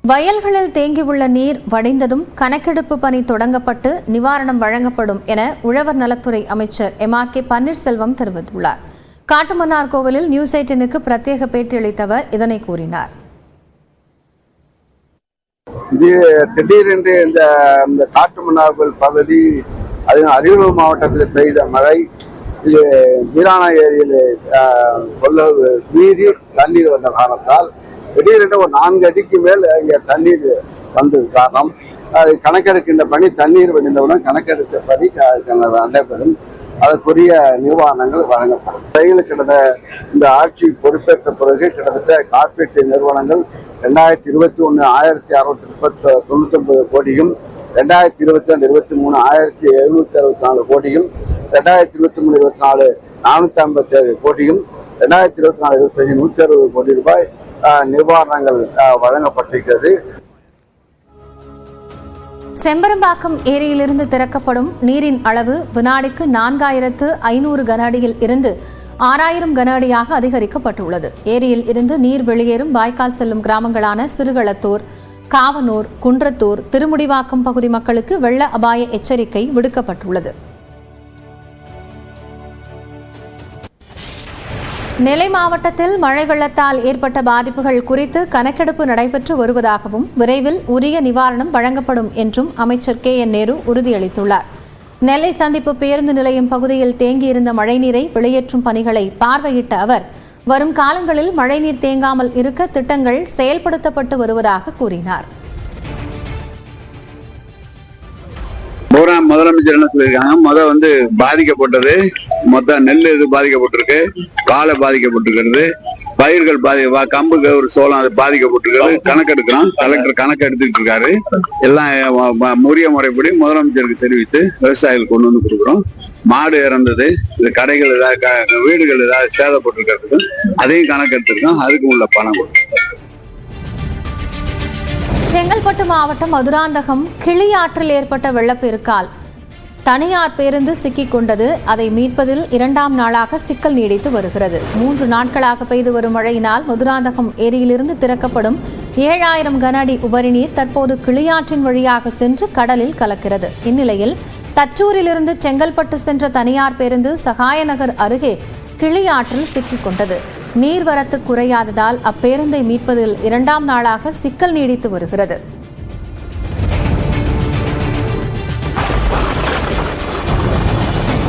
வயல்களில் தேங்கியுள்ள நீர் வடிந்ததும் கணக்கெடுப்பு பணி தொடங்கப்பட்டு நிவாரணம் வழங்கப்படும் என உழவர் நலத்துறை அமைச்சர் எம்.ஆர்.கே. பன்னீர்செல்வம் தெரிவித்துள்ளார். காட்டுமன்னார் கோவிலில் நியூஸ் 18க்கு பிரத்யேக பேட்டியளித்தவர் இதனை கூறினார். திடீரென்று இந்த காட்டுமன்னார் கோவில் பகுதி அரியலூர் மாவட்டத்தில் பெய்த மழை வீராணா ஏரியில் மீறி தண்ணீர் வந்த காரணத்தால் திடீரென்று ஒரு 4 அடிக்கு மேல் இங்கே தண்ணீர் வந்தது காரணம் அது கணக்கெடுக்கின்ற பணி தண்ணீர் வடிந்தவுடன் கணக்கெடுத்த பணி நடைபெறும். அதற்குரிய நிவாரணங்கள் வழங்கப்படும். கிட்டத்தட்ட இந்த ஆட்சி பொறுப்பேற்ற பிறகு கிட்டத்தட்ட காப்பீட்டு நிறுவனங்கள் 2021 1699 கோடியும் 2022-23 1764 கோடியும் 2023-24 457 கோடியும் 2024-25 160 கோடி ரூபாய் நிவாரணங்கள் வழங்கப்பட்டிருக்கிறது. செம்பரம்பாக்கம் ஏரியிலிருந்து திறக்கப்படும் நீரின் அளவு வினாடிக்கு 4500 கன அடியில் இருந்து 6000 கன அடியாக அதிகரிக்கப்பட்டுள்ளது. ஏரியில் இருந்து நீர் வெளியேறும் வாய்க்கால் செல்லும் கிராமங்களான சிறுகளத்தூர், காவனூர், குன்றத்தூர், திருமுடிவாக்கம் பகுதி மக்களுக்கு வெள்ள அபாய எச்சரிக்கை விடுக்கப்பட்டுள்ளது. நெல்லை மாவட்டத்தில் மழை வெள்ளத்தால் ஏற்பட்ட பாதிப்புகள் குறித்து கணக்கெடுப்பு நடைபெற்று வருவதாகவும் விரைவில் உரிய நிவாரணம் வழங்கப்படும் என்றும் அமைச்சர் கே.என். நேரு உறுதியளித்துள்ளார். நெல்லை சந்திப்பு பேருந்து நிலையம் பகுதியில் தேங்கியிருந்த மழைநீரை வெளியேற்றும் பணிகளை பார்வையிட்ட அவர் வரும் காலங்களில் மழைநீர் தேங்காமல் இருக்க திட்டங்கள் செயல்படுத்தப்பட்டு வருவதாக கூறினார். முதலமைச்சர் என்ன சொல்லியிருக்காங்க, பாதிக்கப்பட்டது நெல் இது பாதிக்கப்பட்டிருக்கு, காலை பாதிக்கப்பட்டிருக்கிறது, பயிர்கள் கம்பு ஒரு சோளம் அது பாதிக்கப்பட்டிருக்கிறது. கணக்கெடுக்கிறோம். கலெக்டர் கணக்கு எடுத்துக்கிட்டு இருக்காரு. எல்லாம் உரிய முறைப்படி முதலமைச்சருக்கு தெரிவித்து விவசாயிகள் கொண்டு வந்து கொடுக்குறோம். மாடு இறந்தது, இந்த கடைகள் ஏதாவது வீடுகள் ஏதாவது சேதப்பட்டிருக்கிறதுக்கு அதையும் கணக்கெடுத்திருக்கோம். அதுக்கு உள்ள பணம் கொடுக்கும். செங்கல்பட்டு மாவட்டம் மதுராந்தகம் கிளியாற்றில் ஏற்பட்ட வெள்ளப்பெருக்கால் தனியார் பேருந்து சிக்கிக் கொண்டது. அதை மீட்பதில் 2ஆம் நாளாக சிக்கல் நீடித்து வருகிறது. 3 நாட்களாக பெய்து வரும் மழையினால் மதுராந்தகம் ஏரியிலிருந்து திறக்கப்படும் 7000 கன அடி உபரிநீர் தற்போது கிளியாற்றின் வழியாக சென்று கடலில் கலக்கிறது. இந்நிலையில் தச்சூரிலிருந்து செங்கல்பட்டு சென்ற தனியார் பேருந்து சகாயநகர் அருகே கிளியாற்றில் சிக்கிக் கொண்டது. நீர்வரத்து குறையாததால் அப்பேருந்தை மீட்பதில் 2ஆம் நாளாக சிக்கல் நீடித்து வருகிறது.